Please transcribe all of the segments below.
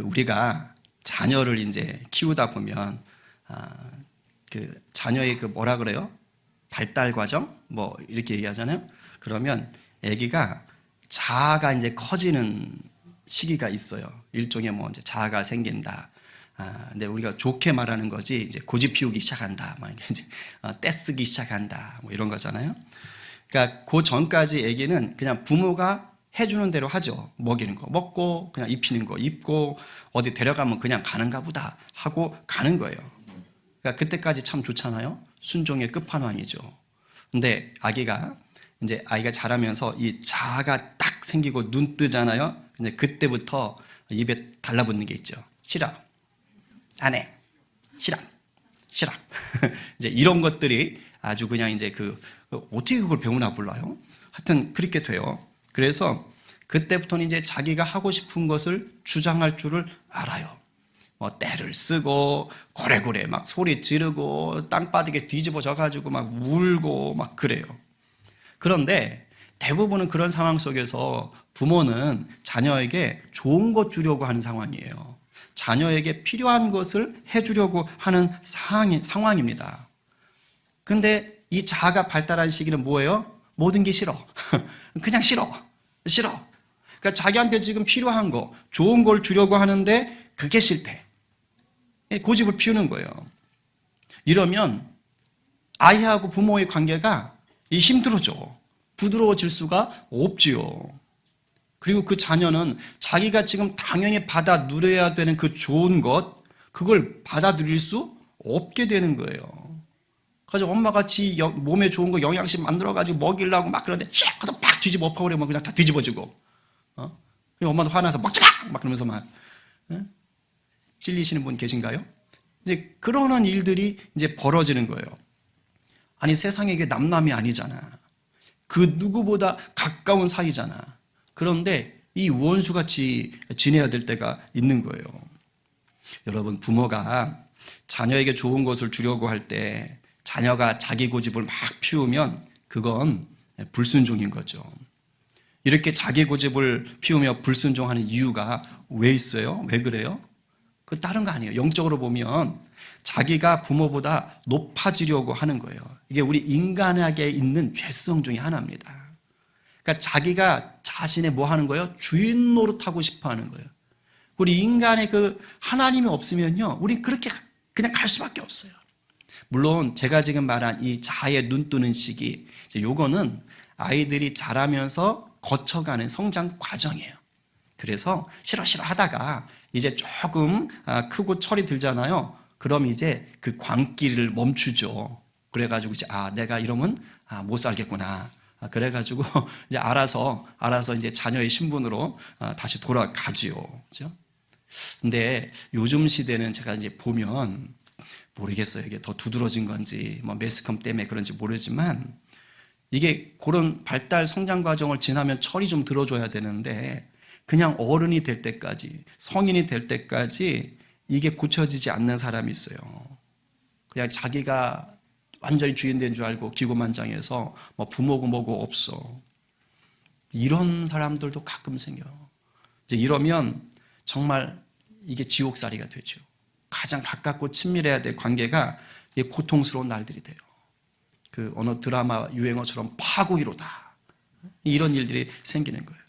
우리가 자녀를 이제 키우다 보면 그 자녀의 그 뭐라 그래요? 발달 과정 뭐 이렇게 얘기하잖아요. 그러면 아기가 자아가 이제 커지는 시기가 있어요. 일종의 뭐 이제 자아가 생긴다. 근데 우리가 좋게 말하는 거지 이제 고집 피우기 시작한다. 막 이제 떼쓰기 시작한다. 뭐 이런 거잖아요. 그러니까 그 전까지 아기는 그냥 부모가 해주는 대로 하죠. 먹이는 거 먹고 그냥 입히는 거 입고 어디 데려가면 그냥 가는가 보다 하고 가는 거예요. 그러니까 그때까지 참 좋잖아요. 순종의 끝판왕이죠. 근데 아기가 자라면서 이 자아가 딱 생기고 눈 뜨잖아요. 근데 그때부터 입에 달라붙는 게 있죠. 싫어, 안 해, 싫어, 싫어. 이제 이런 것들이 아주 그냥 이제 어떻게 그걸 배우나 몰라요. 하여튼 그렇게 돼요. 그래서 그때부터는 이제 자기가 하고 싶은 것을 주장할 줄을 알아요. 뭐 떼를 쓰고 고래고래 막 소리 지르고 땅바닥에 뒤집어져 가지고 막 울고 막 그래요. 그런데 대부분은 그런 상황 속에서 부모는 자녀에게 좋은 것 주려고 하는 상황이에요. 자녀에게 필요한 것을 해주려고 하는 상황입니다. 근데 이 자아가 발달한 시기는 뭐예요? 모든 게 싫어. 그냥 싫어. 그러니까 자기한테 지금 필요한 거, 좋은 걸 주려고 하는데 그게 싫대. 고집을 피우는 거예요. 이러면 아이하고 부모의 관계가 힘들어져. 부드러워질 수가 없지요. 그리고 그 자녀는 자기가 지금 당연히 받아 누려야 되는 그 좋은 것, 그걸 받아들일 수 없게 되는 거예요. 그래서 엄마가 지 몸에 좋은 거 영양식 만들어가지고 먹이려고 막 그러는데 샥 하다 막 뒤집어 엎어버리면 그냥 다 뒤집어지고. 엄마도 화나서 먹자! 막 그러면서 막. 찔리시는 분 계신가요? 이제 그러는 일들이 이제 벌어지는 거예요. 아니 세상에 이게 남남이 아니잖아. 그 누구보다 가까운 사이잖아. 그런데 이 원수같이 지내야 될 때가 있는 거예요. 여러분 부모가 자녀에게 좋은 것을 주려고 할 때 자녀가 자기 고집을 막 피우면 그건 불순종인 거죠. 이렇게 자기 고집을 피우며 불순종하는 이유가 왜 있어요? 왜 그래요? 그 다른 거 아니에요. 영적으로 보면 자기가 부모보다 높아지려고 하는 거예요. 이게 우리 인간에게 있는 죄성 중에 하나입니다. 그러니까 자기가 자신의 뭐 하는 거예요? 주인 노릇하고 싶어 하는 거예요. 우리 인간의 그 하나님이 없으면요, 우린 그렇게 그냥 갈 수밖에 없어요. 물론 제가 지금 말한 이 자아의 눈 뜨는 시기, 요거는 아이들이 자라면서 거쳐가는 성장 과정이에요. 그래서 싫어 하다가 이제 조금 크고 철이 들잖아요. 그럼 이제 그 광기를 멈추죠. 그래가지고 이제 내가 이러면 못 살겠구나. 그래가지고 이제 알아서 이제 자녀의 신분으로 다시 돌아가지요. 그죠? 근데 요즘 시대는 제가 이제 보면 모르겠어요. 이게 더 두드러진 건지 뭐 매스컴 때문에 그런지 모르지만 이게 그런 발달 성장 과정을 지나면 철이 좀 들어줘야 되는데 그냥 어른이 될 때까지, 성인이 될 때까지 이게 고쳐지지 않는 사람이 있어요. 그냥 자기가 완전히 주인 된 줄 알고 기고만장해서 뭐 부모고 뭐고 없어. 이런 사람들도 가끔 생겨요. 이제 이러면 정말 이게 지옥살이가 되죠. 가장 가깝고 친밀해야 될 관계가 고통스러운 날들이 돼요. 그 어느 드라마 유행어처럼 파국이로다. 이런 일들이 생기는 거예요.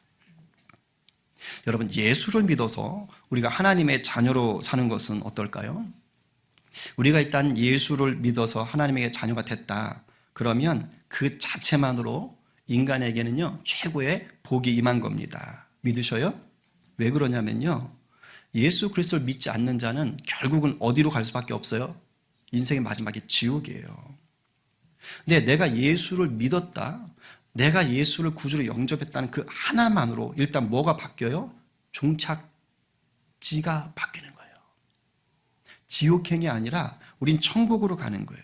여러분 예수를 믿어서 우리가 하나님의 자녀로 사는 것은 어떨까요? 우리가 일단 예수를 믿어서 하나님의 자녀가 됐다. 그러면 그 자체만으로 인간에게는요 최고의 복이 임한 겁니다. 믿으셔요? 왜 그러냐면요 예수 그리스도를 믿지 않는 자는 결국은 어디로 갈 수밖에 없어요? 인생의 마지막에 지옥이에요. 근데 내가 예수를 믿었다. 내가 예수를 구주로 영접했다는 그 하나만으로 일단 뭐가 바뀌어요? 종착지가 바뀌는 거예요. 지옥행이 아니라 우린 천국으로 가는 거예요.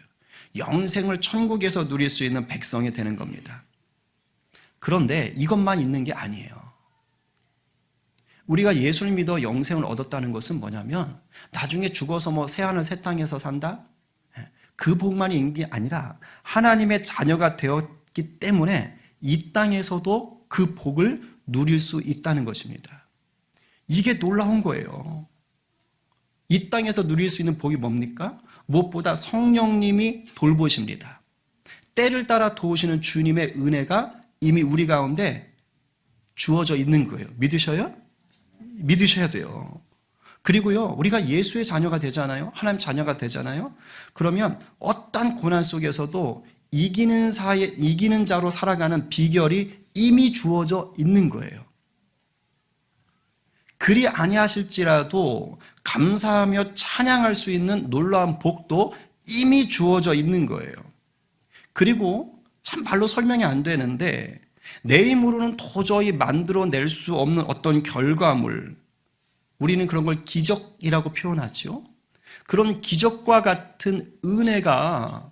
영생을 천국에서 누릴 수 있는 백성이 되는 겁니다. 그런데 이것만 있는 게 아니에요. 우리가 예수를 믿어 영생을 얻었다는 것은 뭐냐면 나중에 죽어서 뭐 새하늘 새 땅에서 산다? 그 복만이 있는 게 아니라 하나님의 자녀가 되었기 때문에 이 땅에서도 그 복을 누릴 수 있다는 것입니다. 이게 놀라운 거예요. 이 땅에서 누릴 수 있는 복이 뭡니까? 무엇보다 성령님이 돌보십니다. 때를 따라 도우시는 주님의 은혜가 이미 우리 가운데 주어져 있는 거예요. 믿으셔요? 믿으셔야 돼요. 그리고요, 우리가 예수의 자녀가 되잖아요. 하나님 자녀가 되잖아요. 그러면 어떤 고난 속에서도 이기는 자로 살아가는 비결이 이미 주어져 있는 거예요. 그리 아니하실지라도 감사하며 찬양할 수 있는 놀라운 복도 이미 주어져 있는 거예요. 그리고 참 말로 설명이 안 되는데 내 힘으로는 도저히 만들어낼 수 없는 어떤 결과물, 우리는 그런 걸 기적이라고 표현하죠. 그런 기적과 같은 은혜가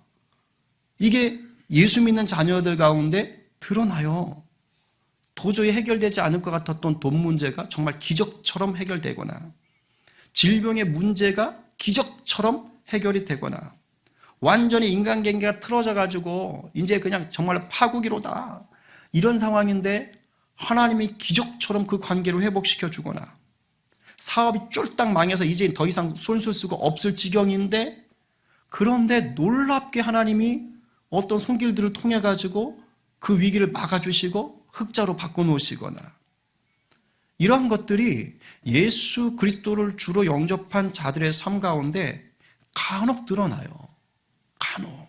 이게 예수 믿는 자녀들 가운데 드러나요. 도저히 해결되지 않을 것 같았던 돈 문제가 정말 기적처럼 해결되거나, 질병의 문제가 기적처럼 해결이 되거나, 완전히 인간관계가 틀어져 가지고 이제 그냥 정말 파국이로다, 이런 상황인데 하나님이 기적처럼 그 관계를 회복시켜 주거나, 사업이 쫄딱 망해서 이제 더 이상 손쓸 수가 없을 지경인데, 그런데 놀랍게 하나님이 어떤 손길들을 통해 가지고 그 위기를 막아주시고 흑자로 바꿔놓으시거나, 이러한 것들이 예수 그리스도를 주로 영접한 자들의 삶 가운데 간혹 드러나요. 간혹.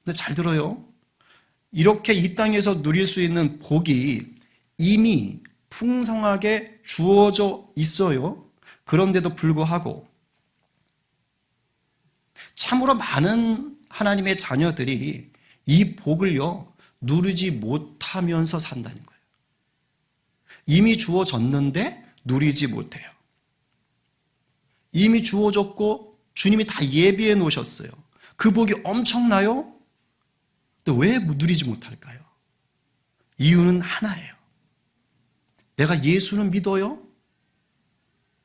근데 잘 들어요. 이렇게 이 땅에서 누릴 수 있는 복이 이미 풍성하게 주어져 있어요. 그런데도 불구하고 참으로 많은 하나님의 자녀들이 이 복을요, 누리지 못하면서 산다는 거예요. 이미 주어졌는데 누리지 못해요. 이미 주어졌고 주님이 다 예비해 놓으셨어요. 그 복이 엄청나요? 근데 왜 누리지 못할까요? 이유는 하나예요. 내가 예수는 믿어요?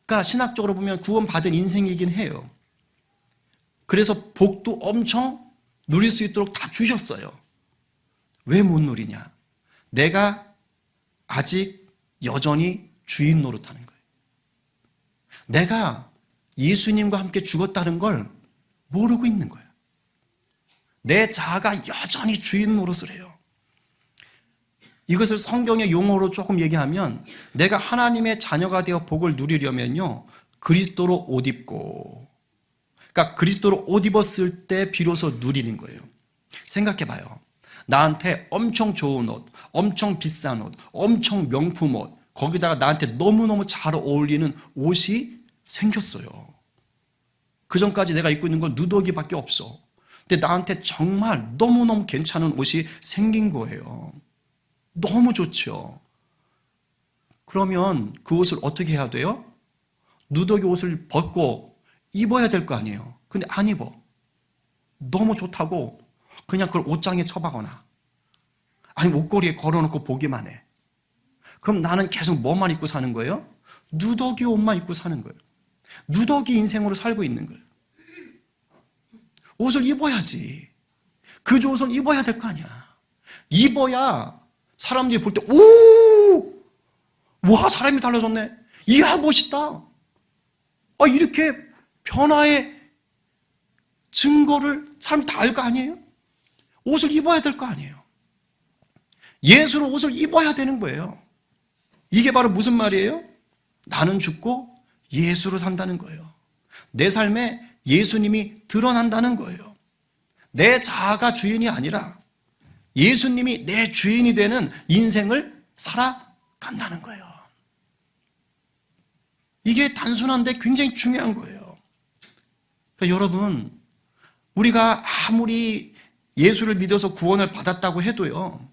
그러니까 신학적으로 보면 구원받은 인생이긴 해요. 그래서 복도 엄청 누릴 수 있도록 다 주셨어요. 왜 못 누리냐? 내가 아직 여전히 주인 노릇하는 거예요. 내가 예수님과 함께 죽었다는 걸 모르고 있는 거예요. 내 자아가 여전히 주인 노릇을 해요. 이것을 성경의 용어로 조금 얘기하면, 내가 하나님의 자녀가 되어 복을 누리려면요, 그리스도로 옷 입고, 그러니까 그리스도로 옷 입었을 때 비로소 누리는 거예요. 생각해 봐요. 나한테 엄청 좋은 옷, 엄청 비싼 옷, 엄청 명품 옷, 거기다가 나한테 너무너무 잘 어울리는 옷이 생겼어요. 그 전까지 내가 입고 있는 건 누더기밖에 없어. 근데 나한테 정말 너무너무 괜찮은 옷이 생긴 거예요. 너무 좋죠. 그러면 그 옷을 어떻게 해야 돼요? 누더기 옷을 벗고 입어야 될 거 아니에요. 근데 안 입어. 너무 좋다고 그냥 그걸 옷장에 처박거나, 아니면 옷걸이에 걸어놓고 보기만 해. 그럼 나는 계속 뭐만 입고 사는 거예요? 누더기 옷만 입고 사는 거예요. 누더기 인생으로 살고 있는 거예요. 옷을 입어야지. 그 좋은 옷을 입어야 될 거 아니야. 입어야 사람들이 볼 때, 오! 와, 사람이 달라졌네. 이야, 멋있다. 이렇게 변화의 증거를 사람 다 알 거 아니에요? 옷을 입어야 될 거 아니에요. 예수로 옷을 입어야 되는 거예요. 이게 바로 무슨 말이에요? 나는 죽고 예수로 산다는 거예요. 내 삶에 예수님이 드러난다는 거예요. 내 자아가 주인이 아니라 예수님이 내 주인이 되는 인생을 살아간다는 거예요. 이게 단순한데 굉장히 중요한 거예요. 그러니까 여러분, 우리가 아무리 예수를 믿어서 구원을 받았다고 해도요,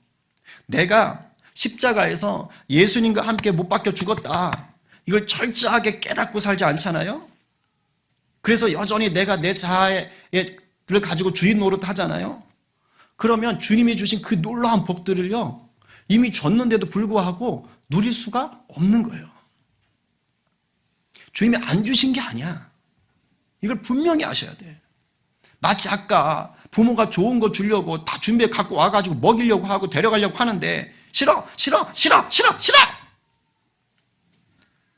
내가 십자가에서 예수님과 함께 못 박혀 죽었다, 이걸 철저하게 깨닫고 살지 않잖아요. 그래서 여전히 내가 내 자아를 가지고 주인 노릇 하잖아요. 그러면 주님이 주신 그 놀라운 복들을요, 이미 줬는데도 불구하고 누릴 수가 없는 거예요. 주님이 안 주신 게 아니야. 이걸 분명히 아셔야 돼. 마치 아까 부모가 좋은 거 주려고 다 준비해 갖고 와가지고 먹이려고 하고 데려가려고 하는데, 싫어, 싫어, 싫어, 싫어, 싫어!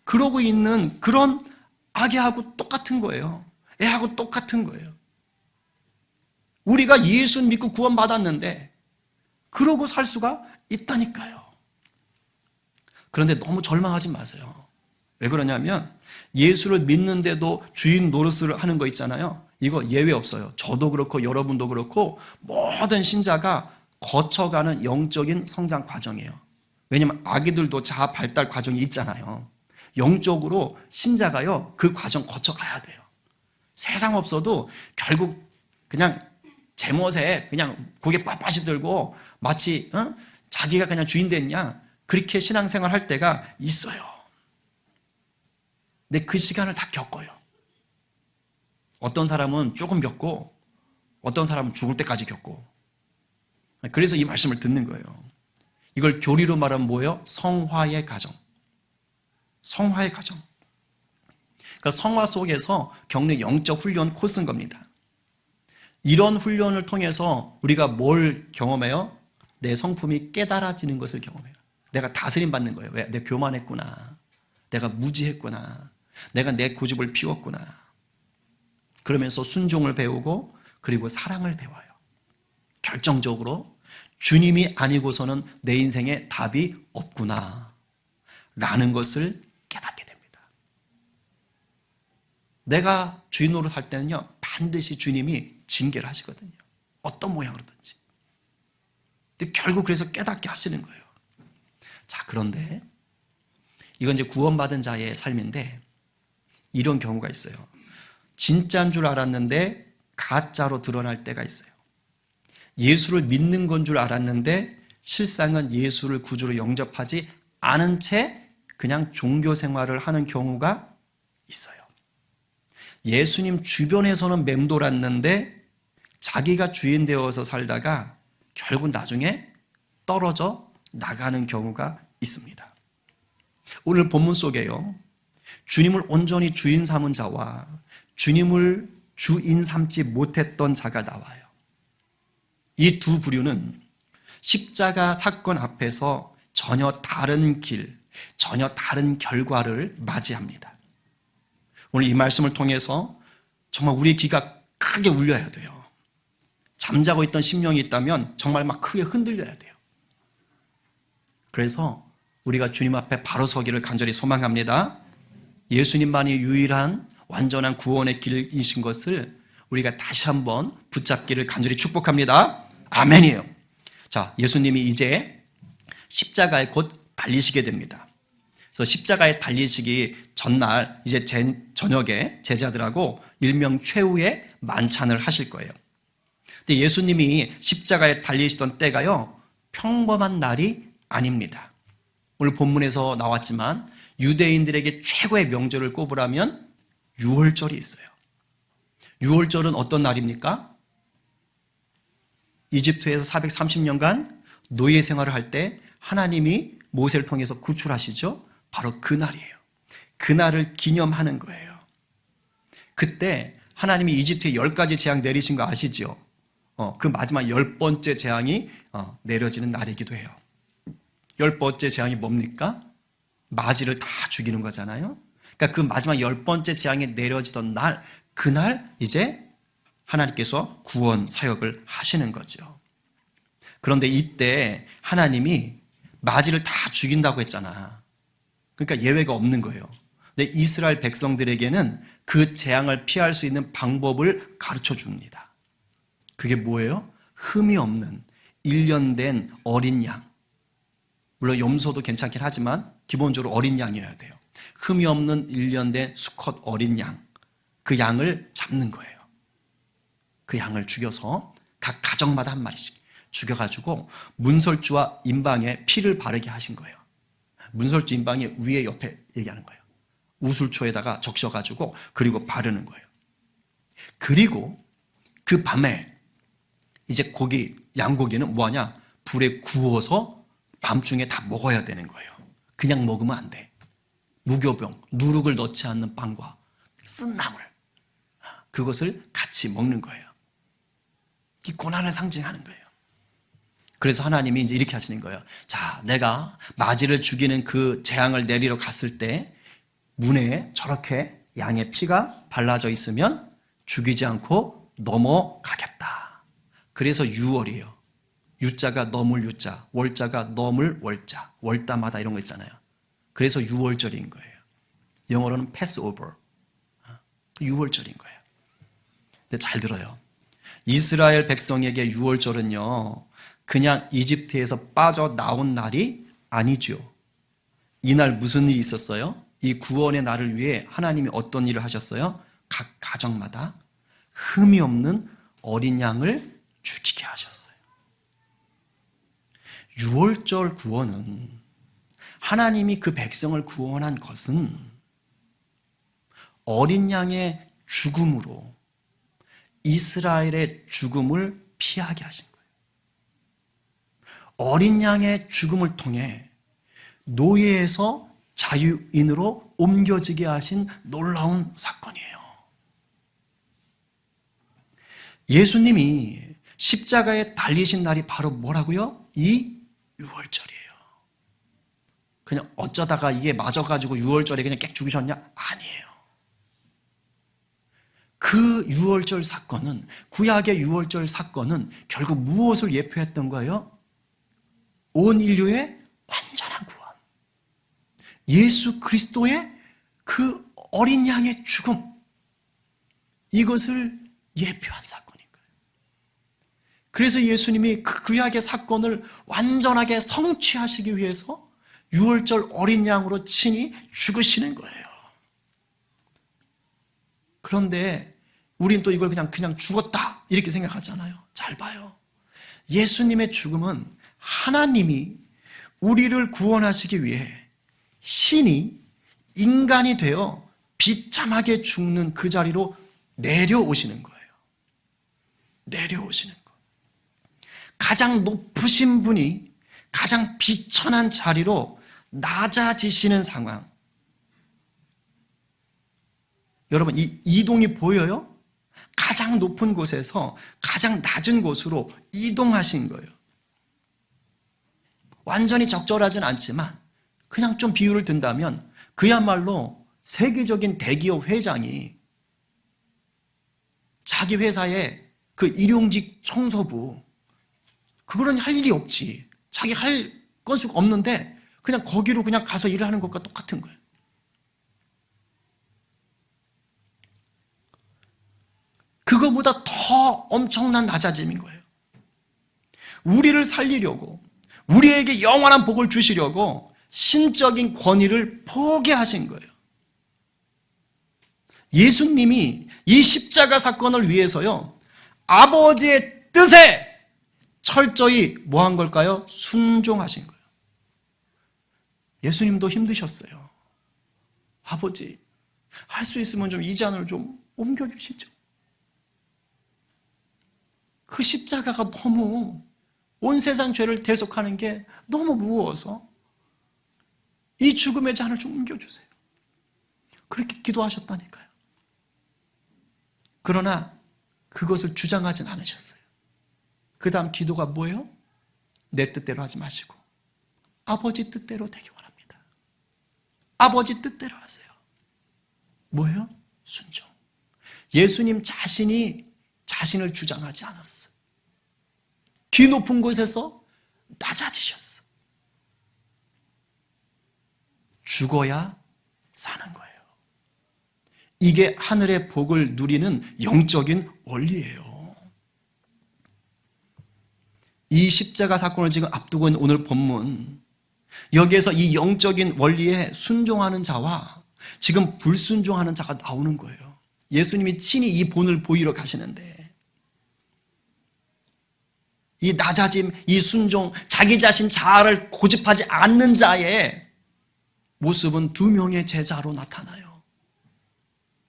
그러고 있는 그런 아기하고 똑같은 거예요. 애하고 똑같은 거예요. 우리가 예수 믿고 구원받았는데 그러고 살 수가 있다니까요. 그런데 너무 절망하지 마세요. 왜 그러냐면 예수를 믿는데도 주인 노릇을 하는 거 있잖아요. 이거 예외 없어요. 저도 그렇고 여러분도 그렇고 모든 신자가 거쳐가는 영적인 성장 과정이에요. 왜냐하면 아기들도 자아 발달 과정이 있잖아요. 영적으로 신자가요, 그 과정 거쳐가야 돼요. 세상 없어도 결국 그냥 제멋에 그냥 고개 빳빳이 들고 마치 자기가 그냥 주인 됐냐, 그렇게 신앙생활 할 때가 있어요. 근데 그 시간을 다 겪어요. 어떤 사람은 조금 겪고 어떤 사람은 죽을 때까지 겪고. 그래서 이 말씀을 듣는 거예요. 이걸 교리로 말하면 뭐예요? 성화의 과정. 성화의 과정. 그러니까 성화 속에서 겪는 영적 훈련 코스인 겁니다. 이런 훈련을 통해서 우리가 뭘 경험해요? 내 성품이 깨달아지는 것을 경험해요. 내가 다스림 받는 거예요. 왜? 내가 교만했구나. 내가 무지했구나. 내가 내 고집을 피웠구나. 그러면서 순종을 배우고 그리고 사랑을 배워요. 결정적으로 주님이 아니고서는 내 인생에 답이 없구나 라는 것을 깨닫게 됩니다. 내가 주인 노릇 할 때는요, 반드시 주님이 징계를 하시거든요. 어떤 모양으로든지. 근데 결국 그래서 깨닫게 하시는 거예요. 자, 그런데 이건 이제 구원받은 자의 삶인데 이런 경우가 있어요. 진짜인 줄 알았는데 가짜로 드러날 때가 있어요. 예수를 믿는 건 줄 알았는데 실상은 예수를 구주로 영접하지 않은 채 그냥 종교 생활을 하는 경우가 있어요. 예수님 주변에서는 맴돌았는데 자기가 주인 되어서 살다가 결국 나중에 떨어져 나가는 경우가 있습니다. 오늘 본문 속에요, 주님을 온전히 주인 삼은 자와 주님을 주인 삼지 못했던 자가 나와요. 이 두 부류는 십자가 사건 앞에서 전혀 다른 길, 전혀 다른 결과를 맞이합니다. 오늘 이 말씀을 통해서 정말 우리의 귀가 크게 울려야 돼요. 잠자고 있던 심령이 있다면 정말 막 크게 흔들려야 돼요. 그래서 우리가 주님 앞에 바로 서기를 간절히 소망합니다. 예수님만이 유일한 완전한 구원의 길이신 것을 우리가 다시 한번 붙잡기를 간절히 축복합니다. 아멘이에요. 자, 예수님이 이제 십자가에 곧 달리시게 됩니다. 그래서 십자가에 달리시기 전날 이제 저녁에 제자들하고 일명 최후의 만찬을 하실 거예요. 근데 예수님이 십자가에 달리시던 때가요, 평범한 날이 아닙니다. 오늘 본문에서 나왔지만 유대인들에게 최고의 명절을 꼽으라면 유월절이 있어요. 유월절은 어떤 날입니까? 이집트에서 430년간 노예 생활을 할 때 하나님이 모세를 통해서 구출하시죠. 바로 그 날이에요. 그 날을 기념하는 거예요. 그때 하나님이 이집트에 10가지 재앙 내리신 거 아시죠? 그 마지막 10번째 재앙이 내려지는 날이기도 해요. 10번째 재앙이 뭡니까? 마지를 다 죽이는 거잖아요. 그러니까 그 마지막 10번째 재앙이 내려지던 날, 그날 이제 하나님께서 구원 사역을 하시는 거죠. 그런데 이때 하나님이 마지를 다 죽인다고 했잖아. 그러니까 예외가 없는 거예요. 근데 이스라엘 백성들에게는 그 재앙을 피할 수 있는 방법을 가르쳐 줍니다. 그게 뭐예요? 흠이 없는 1년 된 어린 양. 물론 염소도 괜찮긴 하지만 기본적으로 어린 양이어야 돼요. 흠이 없는 1년 된 수컷 어린 양. 그 양을 잡는 거예요. 그 양을 죽여서 각 가정마다 한 마리씩 죽여가지고 문설주와 임방에 피를 바르게 하신 거예요. 문설주 임방이 위에 옆에 얘기하는 거예요. 우술초에다가 적셔가지고 그리고 바르는 거예요. 그리고 그 밤에 이제 양고기는 뭐하냐? 불에 구워서 밤중에 다 먹어야 되는 거예요. 그냥 먹으면 안 돼. 무교병, 누룩을 넣지 않는 빵과 쓴 나물, 그것을 같이 먹는 거예요. 이 고난을 상징하는 거예요. 그래서 하나님이 이제 이렇게 하시는 거예요. 자, 내가 마지를 죽이는 그 재앙을 내리러 갔을 때 문에 저렇게 양의 피가 발라져 있으면 죽이지 않고 넘어가겠다. 그래서 유월이에요. 유자가 넘을 유자, 월자가 넘을 월자, 월다마다 이런 거 있잖아요. 그래서 유월절인 거예요. 영어로는 패스오버. 유월절인 거예요. 근데 잘 들어요. 이스라엘 백성에게 유월절은요, 그냥 이집트에서 빠져나온 날이 아니죠. 이날 무슨 일이 있었어요? 이 구원의 날을 위해 하나님이 어떤 일을 하셨어요? 각 가정마다 흠이 없는 어린 양을 죽이게 하셨어요. 유월절 구원은, 하나님이 그 백성을 구원한 것은 어린 양의 죽음으로 이스라엘의 죽음을 피하게 하신 거예요. 어린 양의 죽음을 통해 노예에서 자유인으로 옮겨지게 하신 놀라운 사건이에요. 예수님이 십자가에 달리신 날이 바로 뭐라고요? 이 유월절이에요. 그냥 어쩌다가 이게 맞아가지고 유월절에 그냥 객 죽으셨냐? 아니에요. 그 유월절 사건은, 구약의 유월절 사건은 결국 무엇을 예표했던 거예요? 온 인류의 완전한 구원. 예수 그리스도의 그 어린 양의 죽음. 이것을 예표한 사건인 거예요. 그래서 예수님이 그 구약의 사건을 완전하게 성취하시기 위해서 유월절 어린 양으로 친히 죽으시는 거예요. 그런데 우린 또 이걸 그냥 죽었다 이렇게 생각하잖아요. 잘 봐요. 예수님의 죽음은 하나님이 우리를 구원하시기 위해 신이 인간이 되어 비참하게 죽는 그 자리로 내려오시는 거예요. 내려오시는 거. 가장 높으신 분이 가장 비천한 자리로 낮아지시는 상황. 여러분, 이 이동이 보여요? 가장 높은 곳에서 가장 낮은 곳으로 이동하신 거예요. 완전히 적절하진 않지만 그냥 좀 비유를 든다면 그야말로 세계적인 대기업 회장이 자기 회사의 그 일용직 청소부, 그거는 할 일이 없지. 자기 할 건수가 없는데 그냥 거기로 그냥 가서 일을 하는 것과 똑같은 거예요. 그거보다 더 엄청난 낮아짐인 거예요. 우리를 살리려고, 우리에게 영원한 복을 주시려고 신적인 권위를 포기하신 거예요. 예수님이 이 십자가 사건을 위해서요, 아버지의 뜻에 철저히 뭐 한 걸까요? 순종하신 거예요. 예수님도 힘드셨어요. 아버지, 할 수 있으면 좀 이 잔을 좀 옮겨주시죠. 그 십자가가 너무 온 세상 죄를 대속하는 게 너무 무거워서 이 죽음의 잔을 좀 옮겨주세요. 그렇게 기도하셨다니까요. 그러나 그것을 주장하진 않으셨어요. 그 다음 기도가 뭐예요? 내 뜻대로 하지 마시고 아버지 뜻대로 되기 원합니다. 아버지 뜻대로 하세요. 뭐예요? 순종. 예수님 자신이 자신을 주장하지 않았어요. 기 높은 곳에서 낮아지셨어. 죽어야 사는 거예요. 이게 하늘의 복을 누리는 영적인 원리예요. 이 십자가 사건을 지금 앞두고 있는 오늘 본문, 여기에서 이 영적인 원리에 순종하는 자와 지금 불순종하는 자가 나오는 거예요. 예수님이 친히 이 본을 보이러 가시는데, 이 낮아짐, 이 순종, 자기 자신 자아를 고집하지 않는 자의 모습은 두 명의 제자로 나타나요.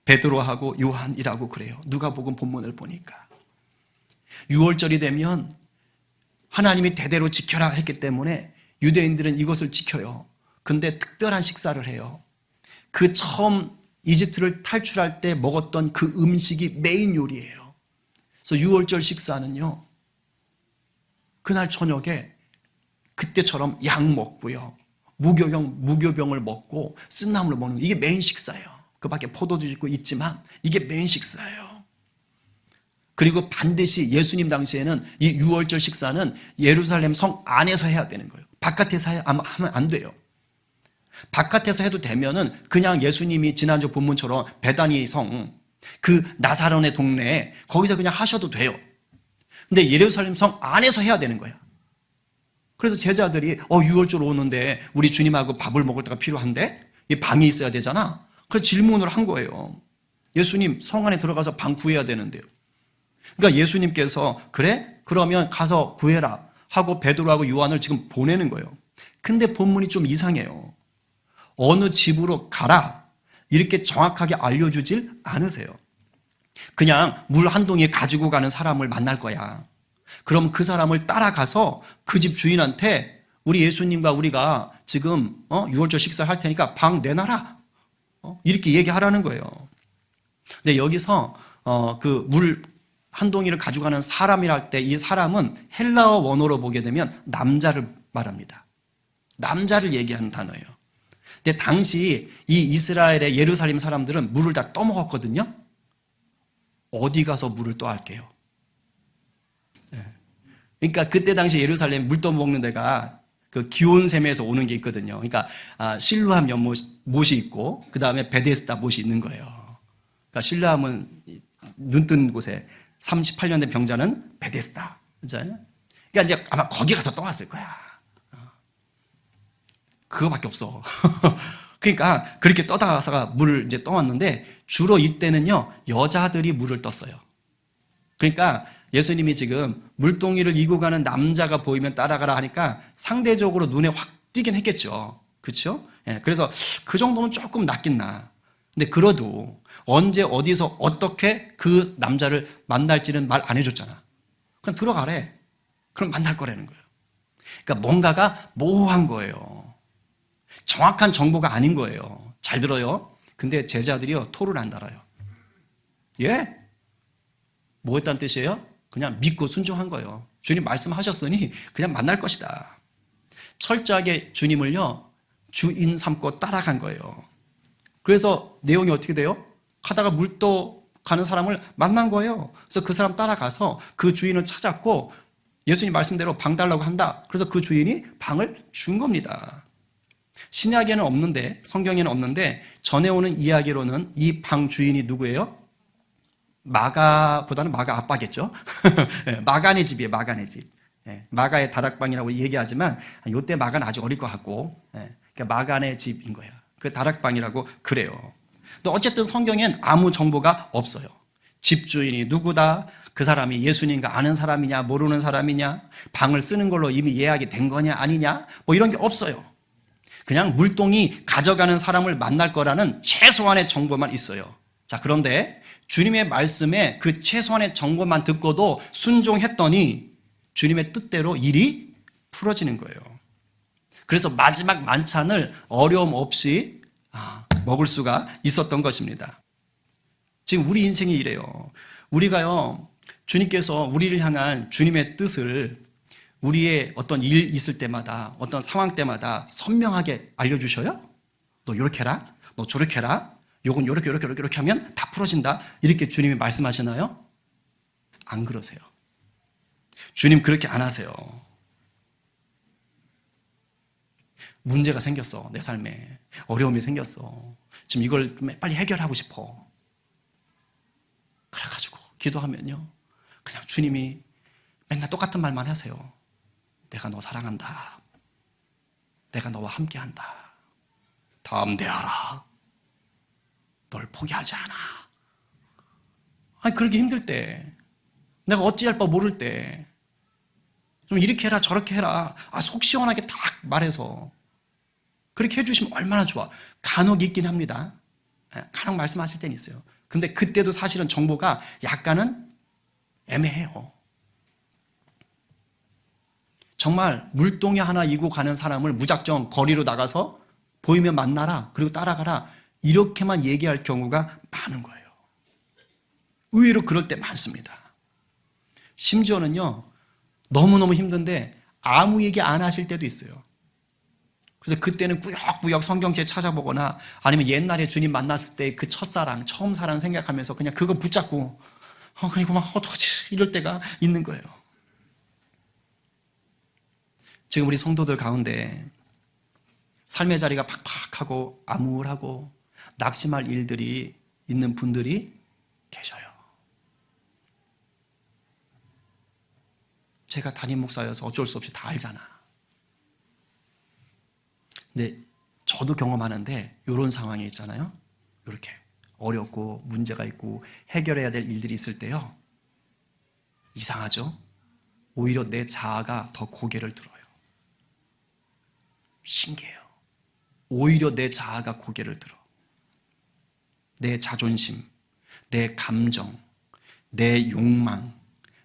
베드로하고 요한이라고 그래요. 누가복음 본문을 보니까. 유월절이 되면 하나님이 대대로 지켜라 했기 때문에 유대인들은 이것을 지켜요. 근데 특별한 식사를 해요. 그 처음 이집트를 탈출할 때 먹었던 그 음식이 메인 요리예요. 그래서 유월절 식사는요, 그날 저녁에 그때처럼 약 먹고요, 무교병을 먹고 쓴나물을 먹는, 이게 메인 식사예요. 그 밖에 포도도 있지만 이게 메인 식사예요. 그리고 반드시 예수님 당시에는 이 유월절 식사는 예루살렘 성 안에서 해야 되는 거예요. 바깥에서 하면 안 돼요. 바깥에서 해도 되면은 그냥 예수님이 지난주 본문처럼 베다니 성, 그 나사렛의 동네에 거기서 그냥 하셔도 돼요. 근데 예루살렘 성 안에서 해야 되는 거야. 그래서 제자들이 유월절 오는데 우리 주님하고 밥을 먹을 때가 필요한데 이 방이 있어야 되잖아. 그래서 질문을 한 거예요. 예수님 성 안에 들어가서 방 구해야 되는데요. 그러니까 예수님께서 그래? 그러면 가서 구해라 하고 베드로하고 요한을 지금 보내는 거예요. 근데 본문이 좀 이상해요. 어느 집으로 가라 이렇게 정확하게 알려주질 않으세요. 그냥 물 한 동이 가지고 가는 사람을 만날 거야. 그럼 그 사람을 따라가서 그 집 주인한테 우리 예수님과 우리가 지금 유월절 식사할 테니까 방 내놔라 이렇게 얘기하라는 거예요. 근데 여기서 그 물 한 동이를 가져가는 사람이랄 때 이 사람은 헬라어 원어로 보게 되면 남자를 말합니다. 남자를 얘기하는 단어예요. 근데 당시 이 이스라엘의 예루살렘 사람들은 물을 다 떠먹었거든요. 어디 가서 물을 떠할게요? 그러니까 그때 당시 예루살렘 물 떠먹는 데가 그 기온샘에서 오는 게 있거든요. 그러니까 실로암 연못이 있고 그 다음에 베데스다 못이 있는 거예요. 그러니까 실로암은 눈 뜬 곳에 38년 된 병자는 베데스다. 그러니까 이제 아마 거기 가서 떠왔을 거야. 그거밖에 없어. 그러니까 그렇게 떠다가서 물을 이제 떠왔는데 주로 이때는요 여자들이 물을 떴어요. 그러니까 예수님이 지금 물동이를 이고 가는 남자가 보이면 따라가라 하니까 상대적으로 눈에 확 띄긴 했겠죠. 그렇죠? 그래서 그 정도면 조금 낫긴 나. 근데 그래도 언제 어디서 어떻게 그 남자를 만날지는 말 안 해줬잖아. 그냥 들어가래. 그럼 만날 거라는 거예요. 그러니까 뭔가가 모호한 거예요. 정확한 정보가 아닌 거예요. 잘 들어요. 근데 제자들이요 토를 안 달아요. 예? 뭐 했다는 뜻이에요? 그냥 믿고 순종한 거예요. 주님 말씀하셨으니 그냥 만날 것이다. 철저하게 주님을요 주인 삼고 따라간 거예요. 그래서 내용이 어떻게 돼요? 가다가 물도 가는 사람을 만난 거예요. 그래서 그 사람 따라가서 그 주인을 찾았고 예수님 말씀대로 방 달라고 한다. 그래서 그 주인이 방을 준 겁니다. 신약에는 없는데 성경에는 없는데 전해오는 이야기로는 이 방 주인이 누구예요? 마가보다는 마가 아빠겠죠. 마가네 집이에요. 마가네 집. 마가의 다락방이라고 얘기하지만 이때 마가는 아직 어릴 것 같고 그러니까 마가네 집인 거예요. 그 다락방이라고 그래요. 또 어쨌든 성경엔 아무 정보가 없어요. 집주인이 누구다, 그 사람이 예수님과 아는 사람이냐 모르는 사람이냐, 방을 쓰는 걸로 이미 예약이 된 거냐 아니냐 뭐 이런 게 없어요. 그냥 물동이 가져가는 사람을 만날 거라는 최소한의 정보만 있어요. 자, 그런데 주님의 말씀에 그 최소한의 정보만 듣고도 순종했더니 주님의 뜻대로 일이 풀어지는 거예요. 그래서 마지막 만찬을 어려움 없이 먹을 수가 있었던 것입니다. 지금 우리 인생이 이래요. 우리가요, 주님께서 우리를 향한 주님의 뜻을 우리의 어떤 일 있을 때마다, 어떤 상황 때마다 선명하게 알려주셔요? 너 이렇게 해라, 너 저렇게 해라, 요건 요렇게 하면 다 풀어진다. 이렇게 주님이 말씀하시나요? 안 그러세요. 주님 그렇게 안 하세요. 문제가 생겼어. 내 삶에. 어려움이 생겼어. 지금 이걸 빨리 해결하고 싶어. 그래가지고 기도하면요. 그냥 주님이 맨날 똑같은 말만 하세요. 내가 너 사랑한다. 내가 너와 함께한다. 담대하라. 널 포기하지 않아. 아니, 그러기 힘들 때, 내가 어찌할 바 모를 때, 좀 이렇게 해라, 저렇게 해라. 속 시원하게 딱 말해서. 그렇게 해주시면 얼마나 좋아. 간혹 있긴 합니다. 간혹 말씀하실 때는 있어요. 근데 그때도 사실은 정보가 약간은 애매해요. 정말 물동이 하나 이고 가는 사람을 무작정 거리로 나가서 보이면 만나라, 그리고 따라가라, 이렇게만 얘기할 경우가 많은 거예요. 의외로 그럴 때 많습니다. 심지어는요, 너무너무 힘든데 아무 얘기 안 하실 때도 있어요. 그래서 그때는 꾸역꾸역 성경책 찾아보거나 아니면 옛날에 주님 만났을 때 그 첫사랑, 처음 사랑 생각하면서 그냥 그거 붙잡고 그리고 막 어떡하지 이럴 때가 있는 거예요. 지금 우리 성도들 가운데 삶의 자리가 팍팍하고 암울하고 낙심할 일들이 있는 분들이 계셔요. 제가 담임 목사여서 어쩔 수 없이 다 알잖아. 근데 저도 경험하는데 이런 상황이 있잖아요. 이렇게 어렵고 문제가 있고 해결해야 될 일들이 있을 때요. 이상하죠? 오히려 내 자아가 더 고개를 들어요. 신기해요. 오히려 내 자아가 고개를 들어. 내 자존심, 내 감정, 내 욕망,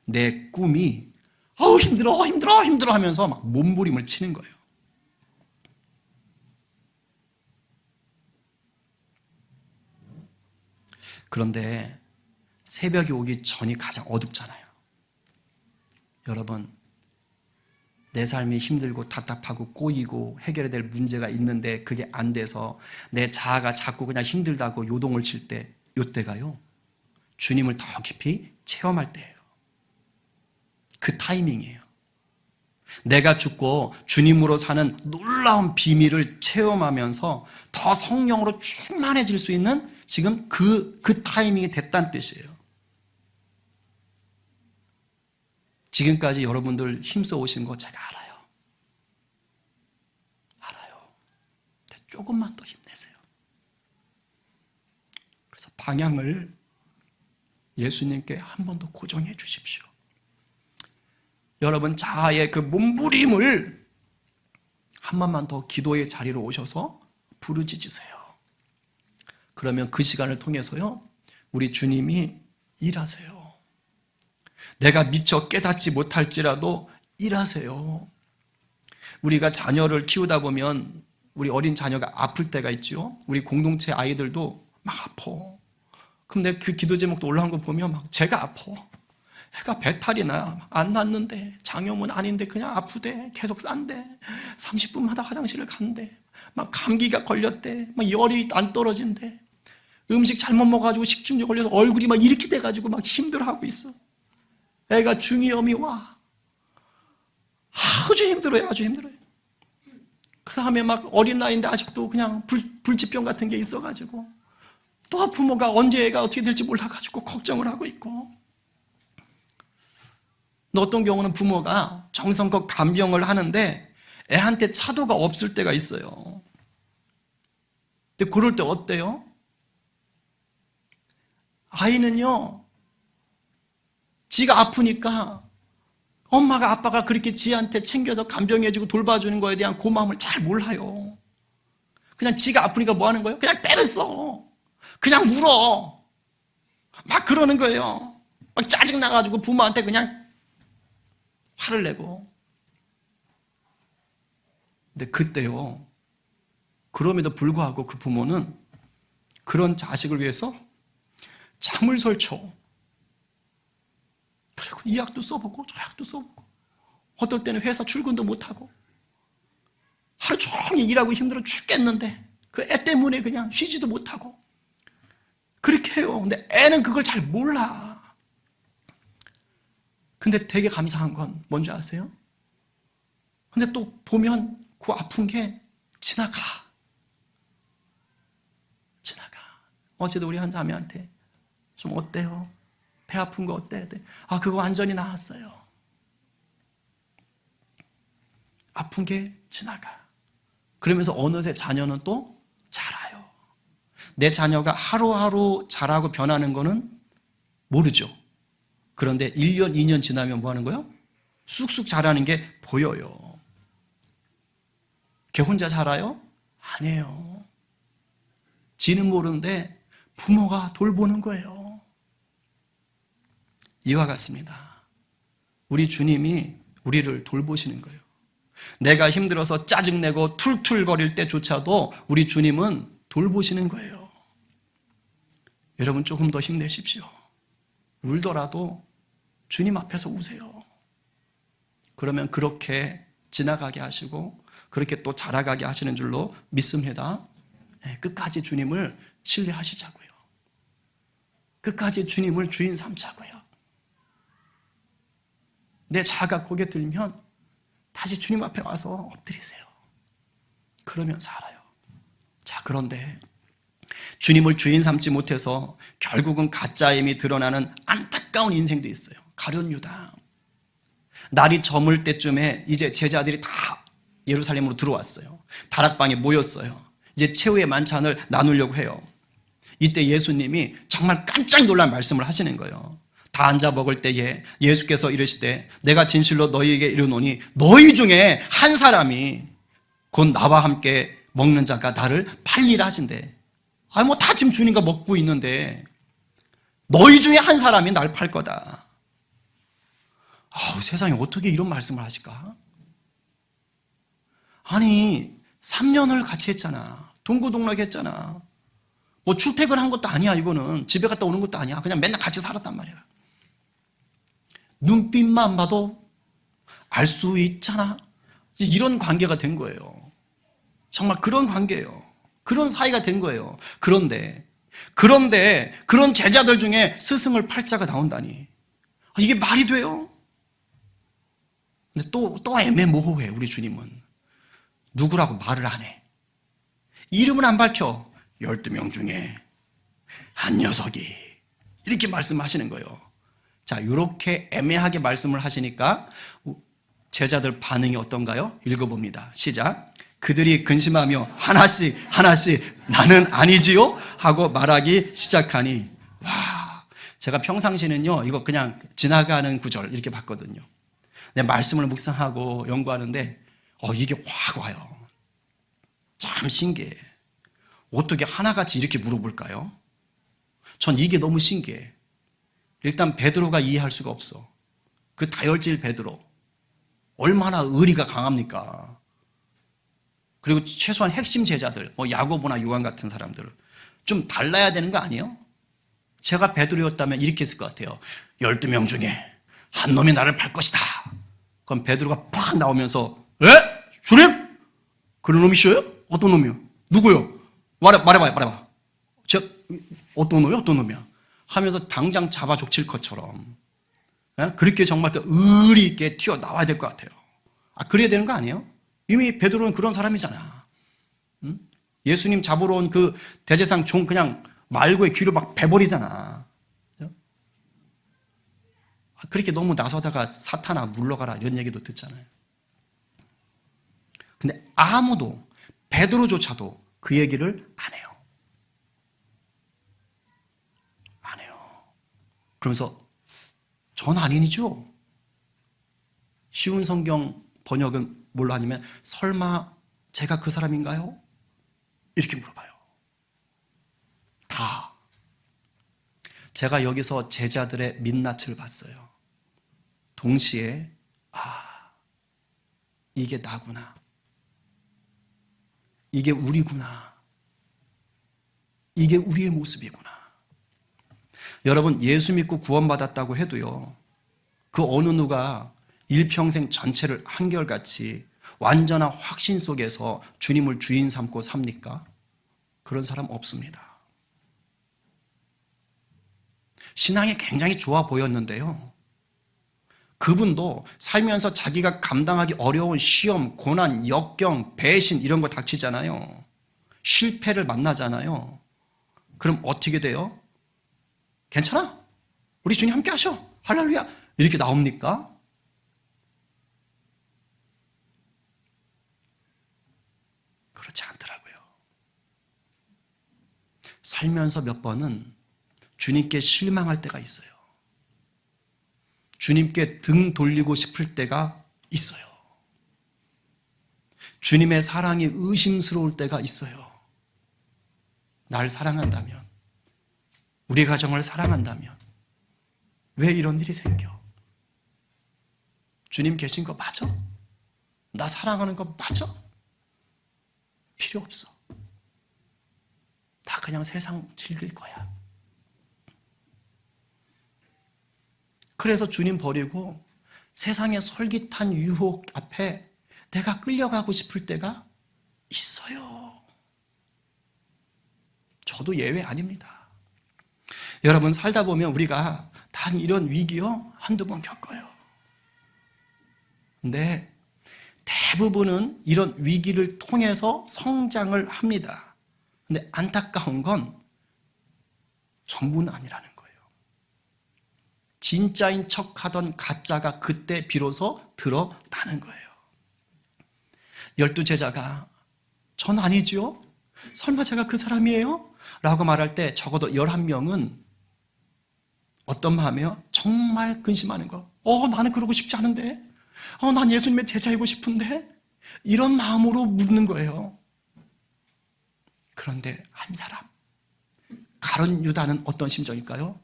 내 꿈이 힘들어 하면서 막 몸부림을 치는 거예요. 그런데 새벽이 오기 전이 가장 어둡잖아요. 여러분, 내 삶이 힘들고 답답하고 꼬이고 해결해야 될 문제가 있는데 그게 안 돼서 내 자아가 자꾸 그냥 힘들다고 요동을 칠 때, 이때가요, 주님을 더 깊이 체험할 때예요. 그 타이밍이에요. 내가 죽고 주님으로 사는 놀라운 비밀을 체험하면서 더 성령으로 충만해질 수 있는 지금 그 타이밍이 됐다는 뜻이에요. 지금까지 여러분들 힘써 오신 거 제가 알아요. 조금만 더 힘내세요. 그래서 방향을 예수님께 한 번 더 고정해 주십시오. 여러분 자아의 그 몸부림을 한 번만 더 기도의 자리로 오셔서 부르짖으세요. 그러면 그 시간을 통해서요, 우리 주님이 일하세요. 내가 미처 깨닫지 못할지라도 일하세요. 우리가 자녀를 키우다 보면 우리 어린 자녀가 아플 때가 있죠. 우리 공동체 아이들도 막 아파. 근데 그 기도 제목도 올라온 거 보면 막 제가 아파. 애가 배탈이 나. 안 났는데 장염은 아닌데 그냥 아프대. 계속 싼대. 30분마다 화장실을 간대. 막 감기가 걸렸대. 막 열이 안 떨어진대. 음식 잘못 먹어가지고 식중독 걸려서 얼굴이 막 이렇게 돼가지고 막 힘들어하고 있어. 애가 중이염이 와. 아주 힘들어요. 그 다음에 막 어린 나이인데 아직도 그냥 불치병 같은 게 있어가지고 또 부모가 언제 애가 어떻게 될지 몰라가지고 걱정을 하고 있고, 어떤 경우는 부모가 정성껏 간병을 하는데 애한테 차도가 없을 때가 있어요. 근데 그럴 때 어때요? 아이는요, 지가 아프니까 엄마가 아빠가 그렇게 지한테 챙겨서 간병해주고 돌봐주는 거에 대한 고마움을 잘 몰라요. 그냥 지가 아프니까 뭐 하는 거예요? 그냥 때렸어. 그냥 울어. 막 그러는 거예요. 막 짜증나가지고 부모한테 그냥 화를 내고. 근데 그때요, 그럼에도 불구하고 그 부모는 그런 자식을 위해서 잠을 설쳐. 그리고 이 약도 써보고 저 약도 써보고, 어떨 때는 회사 출근도 못하고 하루 종일 일하고 힘들어 죽겠는데 그 애 때문에 그냥 쉬지도 못하고 그렇게 해요. 근데 애는 그걸 잘 몰라. 근데 되게 감사한 건 뭔지 아세요? 근데 또 보면 그 아픈 게 지나가. 어제도 우리 한 자매한테 좀 어때요? 배 아픈 거 어때? 그거 완전히 나았어요. 아픈 게 지나가. 그러면서 어느새 자녀는 또 자라요. 내 자녀가 하루하루 자라고 변하는 거는 모르죠. 그런데 1년, 2년 지나면 뭐 하는 거예요? 쑥쑥 자라는 게 보여요. 걔 혼자 자라요? 아니에요. 지는 모르는데 부모가 돌보는 거예요. 이와 같습니다. 우리 주님이 우리를 돌보시는 거예요. 내가 힘들어서 짜증내고 툴툴거릴 때조차도 우리 주님은 돌보시는 거예요. 여러분 조금 더 힘내십시오. 울더라도 주님 앞에서 우세요. 그러면 그렇게 지나가게 하시고 그렇게 또 자라가게 하시는 줄로 믿습니다. 끝까지 주님을 신뢰하시자고요. 끝까지 주님을 주인 삼자고요. 내 자아가 고개 들면 다시 주님 앞에 와서 엎드리세요. 그러면 살아요. 자, 그런데 주님을 주인 삼지 못해서 결국은 가짜임이 드러나는 안타까운 인생도 있어요. 가룟 유다. 날이 저물 때쯤에 이제 제자들이 다 예루살렘으로 들어왔어요. 다락방에 모였어요. 이제 최후의 만찬을 나누려고 해요. 이때 예수님이 정말 깜짝 놀란 말씀을 하시는 거예요. 다 앉아 먹을 때에 예수께서 이르시되 내가 진실로 너희에게 이르노니 너희 중에 한 사람이 곧 나와 함께 먹는 자가 나를 팔리라 하신대. 뭐 다 지금 주님과 먹고 있는데 너희 중에 한 사람이 날 팔 거다. 세상에 어떻게 이런 말씀을 하실까? 아니 3년을 같이 했잖아. 동고동락 했잖아. 뭐 출퇴근한 것도 아니야. 이거는 집에 갔다 오는 것도 아니야. 그냥 맨날 같이 살았단 말이야. 눈빛만 봐도 알 수 있잖아. 이런 관계가 된 거예요. 정말 그런 관계예요. 그런 사이가 된 거예요. 그런데 그런 제자들 중에 스승을 팔 자가 나온다니. 이게 말이 돼요? 근데 또 애매모호해. 우리 주님은 누구라고 말을 안 해. 이름은 안 밝혀. 12명 중에 한 녀석이 이렇게 말씀하시는 거예요. 자, 이렇게 애매하게 말씀을 하시니까 제자들 반응이 어떤가요? 읽어봅니다. 시작. 그들이 근심하며 하나씩 나는 아니지요? 하고 말하기 시작하니, 와, 제가 평상시는요 이거 그냥 지나가는 구절 이렇게 봤거든요. 내 말씀을 묵상하고 연구하는데 이게 확 와요. 참 신기해. 어떻게 하나같이 이렇게 물어볼까요? 전 이게 너무 신기해. 일단 베드로가 이해할 수가 없어. 그 다혈질 베드로 얼마나 의리가 강합니까? 그리고 최소한 핵심 제자들, 야고보나 요한 같은 사람들 좀 달라야 되는 거 아니에요? 제가 베드로였다면 이렇게 했을 것 같아요. 12명 중에 한 놈이 나를 팔 것이다. 그럼 베드로가 팍 나오면서, 주님? 그런 놈이 있어요? 어떤 놈이요? 누구요? 말해봐. 어떤 놈이야? 하면서 당장 잡아 족칠 것처럼 그렇게 정말 의리 있게 튀어나와야 될 것 같아요. 그래야 되는 거 아니에요? 이미 베드로는 그런 사람이잖아. 예수님 잡으러 온 그 대제사장 종 그냥 말고의 귀로 막 베버리잖아. 그렇게 너무 나서다가 사탄아 물러가라 이런 얘기도 듣잖아요. 근데 아무도 베드로조차도 그 얘기를 안 해요. 그러면서 전 아니죠. 쉬운 성경 번역은 뭘로 하냐면 설마 제가 그 사람인가요? 이렇게 물어봐요. 다. 제가 여기서 제자들의 민낯을 봤어요. 동시에 이게 나구나. 이게 우리구나. 이게 우리의 모습이구나. 여러분, 예수 믿고 구원받았다고 해도요, 그 어느 누가 일평생 전체를 한결같이 완전한 확신 속에서 주님을 주인 삼고 삽니까? 그런 사람 없습니다. 신앙이 굉장히 좋아 보였는데요, 그분도 살면서 자기가 감당하기 어려운 시험, 고난, 역경, 배신 이런 거 닥치잖아요. 실패를 만나잖아요. 그럼 어떻게 돼요? 괜찮아? 우리 주님 함께 하셔. 할렐루야. 이렇게 나옵니까? 그렇지 않더라고요. 살면서 몇 번은 주님께 실망할 때가 있어요. 주님께 등 돌리고 싶을 때가 있어요. 주님의 사랑이 의심스러울 때가 있어요. 날 사랑한다면, 우리 가정을 사랑한다면 왜 이런 일이 생겨? 주님 계신 거 맞아? 나 사랑하는 거 맞아? 필요 없어. 다 그냥 세상 즐길 거야. 그래서 주님 버리고 세상의 솔깃한 유혹 앞에 내가 끌려가고 싶을 때가 있어요. 저도 예외 아닙니다. 여러분, 살다 보면 우리가 단 이런 위기요 한두 번 겪어요. 근데 대부분은 이런 위기를 통해서 성장을 합니다. 근데 안타까운 건 전부는 아니라는 거예요. 진짜인 척하던 가짜가 그때 비로소 드러나는 거예요. 12제자가 전 아니죠? 설마 제가 그 사람이에요? 라고 말할 때 적어도 11명은 어떤 마음이에요? 정말 근심하는 거. 나는 그러고 싶지 않은데. 난 예수님의 제자이고 싶은데. 이런 마음으로 묻는 거예요. 그런데 한 사람, 가룟 유다는 어떤 심정일까요?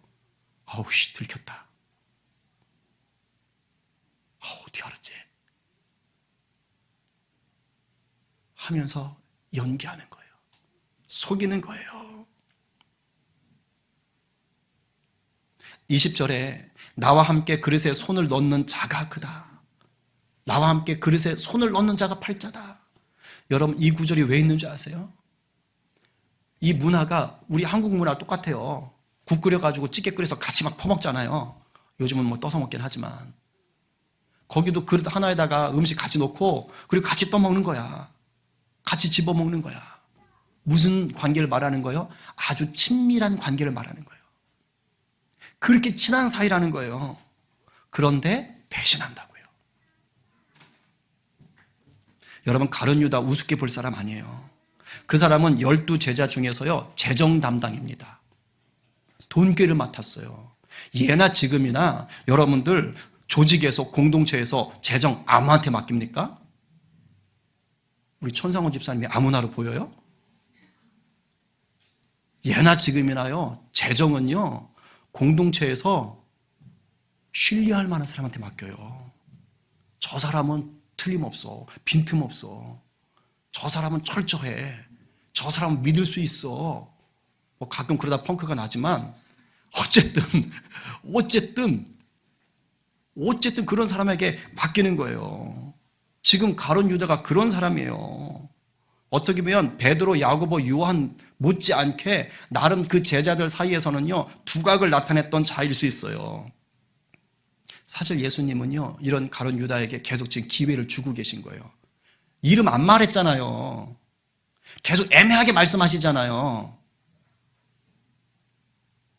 들켰다. 어떻게 알았지? 하면서 연기하는 거예요. 속이는 거예요. 20절에 나와 함께 그릇에 손을 넣는 자가 그다. 나와 함께 그릇에 손을 넣는 자가 팔자다. 여러분, 이 구절이 왜 있는 줄 아세요? 이 문화가 우리 한국 문화 똑같아요. 국 끓여가지고 찌개 끓여서 같이 막 퍼먹잖아요. 요즘은 뭐 떠서 먹긴 하지만. 거기도 그릇 하나에다가 음식 같이 놓고 그리고 같이 떠먹는 거야. 같이 집어먹는 거야. 무슨 관계를 말하는 거예요? 아주 친밀한 관계를 말하는 거예요. 그렇게 친한 사이라는 거예요. 그런데 배신한다고요. 여러분, 가룟 유다 우습게 볼 사람 아니에요. 그 사람은 12제자 중에서요 재정 담당입니다. 돈꾀를 맡았어요. 예나 지금이나 여러분들 조직에서 공동체에서 재정 아무한테 맡깁니까? 우리 천상원 집사님이 아무나로 보여요? 예나 지금이나요 재정은요 공동체에서 신뢰할 만한 사람한테 맡겨요. 저 사람은 틀림없어. 빈틈없어. 저 사람은 철저해. 저 사람은 믿을 수 있어. 뭐 가끔 그러다 펑크가 나지만 어쨌든 그런 사람에게 맡기는 거예요. 지금 가룟 유다가 그런 사람이에요. 어떻게 보면 베드로, 야고보, 요한 못지않게 나름 그 제자들 사이에서는요 두각을 나타냈던 자일 수 있어요. 사실 예수님은요 이런 가룟 유다에게 계속 지금 기회를 주고 계신 거예요. 이름 안 말했잖아요. 계속 애매하게 말씀하시잖아요.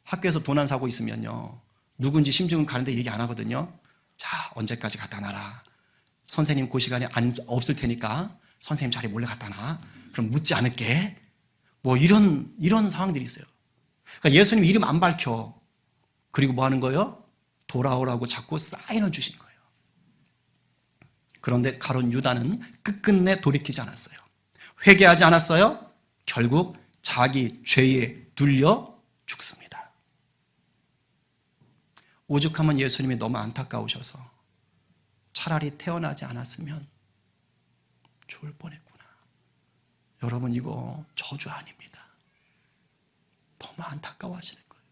학교에서 도난 사고 있으면요 누군지 심증은 가는데 얘기 안 하거든요. 자, 언제까지 갖다 놔라. 선생님 그 시간에 없을 테니까 선생님 자리에 몰래 갖다 놔. 그럼 묻지 않을게. 뭐 이런 상황들이 있어요. 그러니까 예수님 이름 안 밝혀. 그리고 뭐 하는 거예요? 돌아오라고 자꾸 사인을 주신 거예요. 그런데 가룟 유다는 끝끝내 돌이키지 않았어요. 회개하지 않았어요. 결국 자기 죄에 눌려 죽습니다. 오죽하면 예수님이 너무 안타까우셔서 차라리 태어나지 않았으면 좋을 뻔했구나. 여러분, 이거 저주 아닙니다. 너무 안타까워하시는 거예요.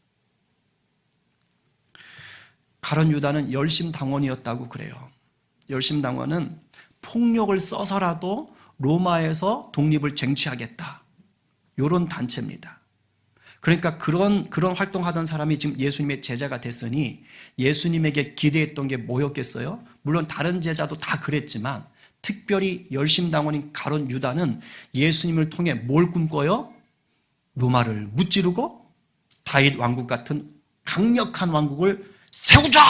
가룟 유다는 열심당원이었다고 그래요. 열심당원은 폭력을 써서라도 로마에서 독립을 쟁취하겠다. 이런 단체입니다. 그러니까 그런 활동하던 사람이 지금 예수님의 제자가 됐으니 예수님에게 기대했던 게 뭐였겠어요? 물론 다른 제자도 다 그랬지만 특별히 열심당원인 가룟 유다는 예수님을 통해 뭘 꿈꿔요? 로마를 무찌르고 다윗 왕국 같은 강력한 왕국을 세우자!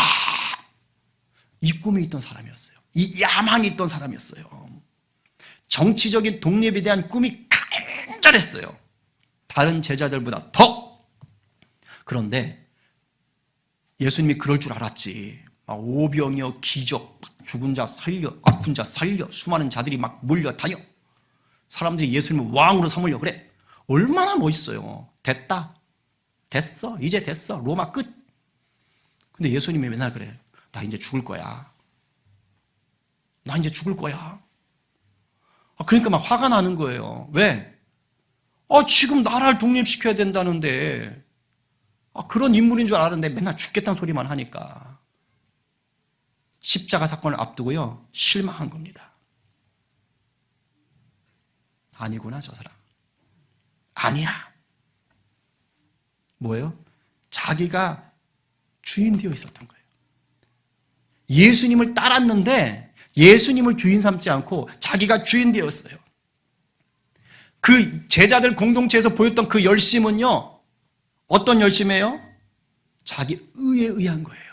이 꿈이 있던 사람이었어요. 이 야망이 있던 사람이었어요. 정치적인 독립에 대한 꿈이 간절했어요. 다른 제자들보다 더. 그런데 예수님이 그럴 줄 알았지. 막 오병이어 기적, 죽은 자 살려, 아픈 자 살려, 수많은 자들이 막 몰려다녀. 사람들이 예수님을 왕으로 삼으려 그래. 얼마나 멋있어요. 됐어. 이제 됐어. 로마 끝. 근데 예수님이 맨날 그래. 나 이제 죽을 거야. 그러니까 막 화가 나는 거예요. 왜? 지금 나라를 독립시켜야 된다는데 그런 인물인 줄 알았는데 맨날 죽겠다는 소리만 하니까 십자가 사건을 앞두고요 실망한 겁니다. 아니구나, 저 사람. 아니야. 뭐예요? 자기가 주인 되어 있었던 거예요. 예수님을 따랐는데 예수님을 주인 삼지 않고 자기가 주인 되었어요. 그 제자들 공동체에서 보였던 그 열심은요, 어떤 열심이에요? 자기 의에 의한 거예요.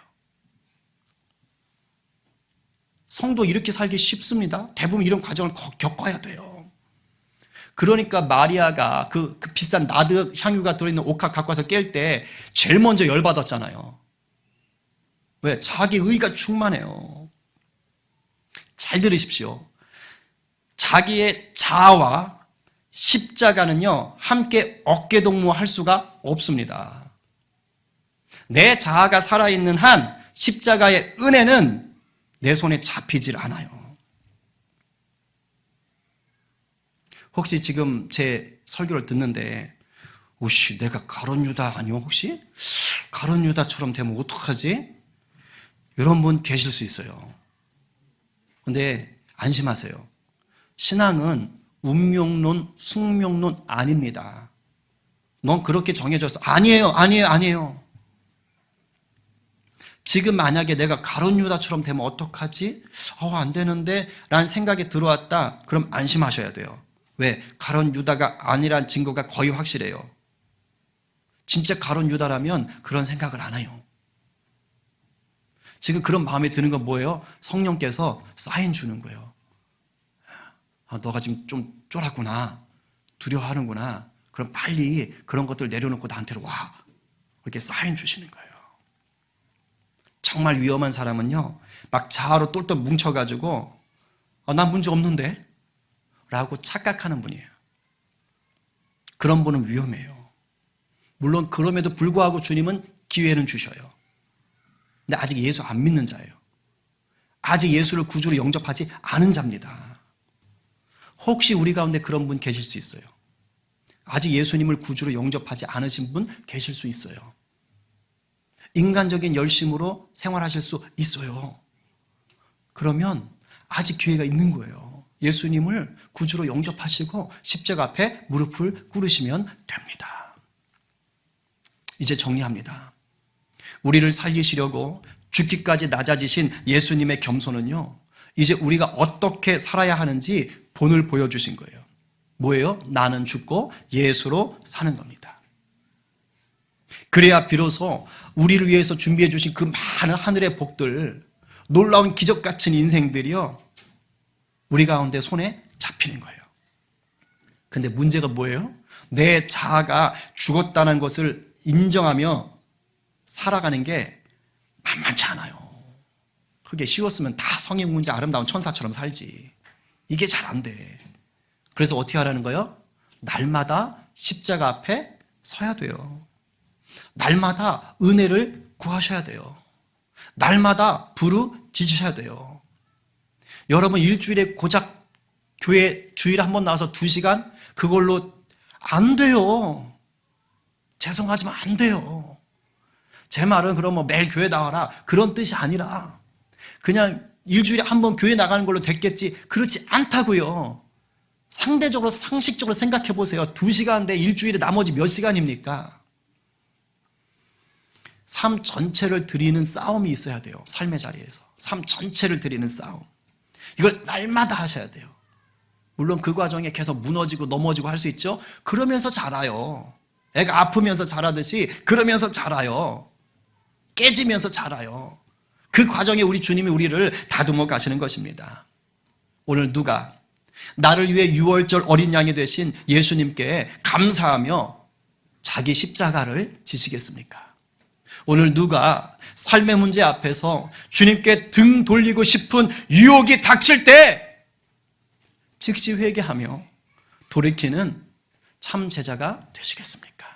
성도 이렇게 살기 쉽습니다. 대부분 이런 과정을 겪어야 돼요. 그러니까 마리아가 그 비싼 나드 향유가 들어있는 옥합 갖고 와서 깰 때 제일 먼저 열받았잖아요. 왜? 자기 의가 충만해요. 잘 들으십시오. 자기의 자아와 십자가는요, 함께 어깨동무할 수가 없습니다. 내 자아가 살아있는 한 십자가의 은혜는 내 손에 잡히질 않아요. 혹시 지금 제 설교를 듣는데, 오씨, 내가 가룟 유다 아니요? 혹시? 가룟 유다처럼 되면 어떡하지? 이런 분 계실 수 있어요. 근데 안심하세요. 신앙은 운명론, 숙명론 아닙니다. 넌 그렇게 정해졌어. 아니에요. 지금 만약에 내가 가룟 유다처럼 되면 어떡하지? 안 되는데 라는 생각이 들어왔다. 그럼 안심하셔야 돼요. 왜? 가룟 유다가 아니란 증거가 거의 확실해요. 진짜 가룟 유다라면 그런 생각을 안 해요. 지금 그런 마음에 드는 건 뭐예요? 성령께서 사인 주는 거예요. 너가 지금 좀 쫄았구나. 두려워하는구나. 그럼 빨리 그런 것들 내려놓고 나한테로 와. 이렇게 사인 주시는 거예요. 정말 위험한 사람은요, 막 자아로 똘똘 뭉쳐가지고 난 문제 없는데? 라고 착각하는 분이에요. 그런 분은 위험해요. 물론 그럼에도 불구하고 주님은 기회는 주셔요. 근데 아직 예수 안 믿는 자예요. 아직 예수를 구주로 영접하지 않은 자입니다. 혹시 우리 가운데 그런 분 계실 수 있어요. 아직 예수님을 구주로 영접하지 않으신 분 계실 수 있어요. 인간적인 열심으로 생활하실 수 있어요. 그러면 아직 기회가 있는 거예요. 예수님을 구주로 영접하시고 십자가 앞에 무릎을 꿇으시면 됩니다. 이제 정리합니다. 우리를 살리시려고 죽기까지 낮아지신 예수님의 겸손은요, 이제 우리가 어떻게 살아야 하는지 본을 보여주신 거예요. 뭐예요? 나는 죽고 예수로 사는 겁니다. 그래야 비로소 우리를 위해서 준비해 주신 그 많은 하늘의 복들, 놀라운 기적 같은 인생들이요, 우리 가운데 손에 잡히는 거예요. 근데 문제가 뭐예요? 내 자아가 죽었다는 것을 인정하며 살아가는 게 만만치 않아요. 그게 쉬웠으면 다 성인 문제 아름다운 천사처럼 살지. 이게 잘 안 돼. 그래서 어떻게 하라는 거예요? 날마다 십자가 앞에 서야 돼요. 날마다 은혜를 구하셔야 돼요. 날마다 부르짖으셔야 돼요. 여러분 일주일에 고작 교회 주일에 한 번 나와서 2시간? 그걸로 안 돼요. 죄송하지만 안 돼요. 제 말은 그럼 뭐 매일 교회 나와라 그런 뜻이 아니라 그냥 일주일에 한 번 교회 나가는 걸로 됐겠지, 그렇지 않다고요. 상대적으로 상식적으로 생각해 보세요. 2시간인데 일주일에 나머지 몇 시간입니까? 삶 전체를 드리는 싸움이 있어야 돼요. 삶의 자리에서 삶 전체를 드리는 싸움, 이걸 날마다 하셔야 돼요. 물론 그 과정에 계속 무너지고 넘어지고 할 수 있죠. 그러면서 자라요. 애가 아프면서 자라듯이 그러면서 자라요. 깨지면서 자라요. 그 과정에 우리 주님이 우리를 다듬어 가시는 것입니다. 오늘 누가 나를 위해 6월절 어린 양이 되신 예수님께 감사하며 자기 십자가를 지시겠습니까? 오늘 누가 삶의 문제 앞에서 주님께 등 돌리고 싶은 유혹이 닥칠 때 즉시 회개하며 돌이키는 참 제자가 되시겠습니까?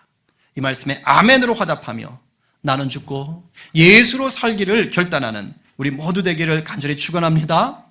이 말씀에 아멘으로 화답하며 나는 죽고 예수로 살기를 결단하는 우리 모두 되기를 간절히 축원합니다.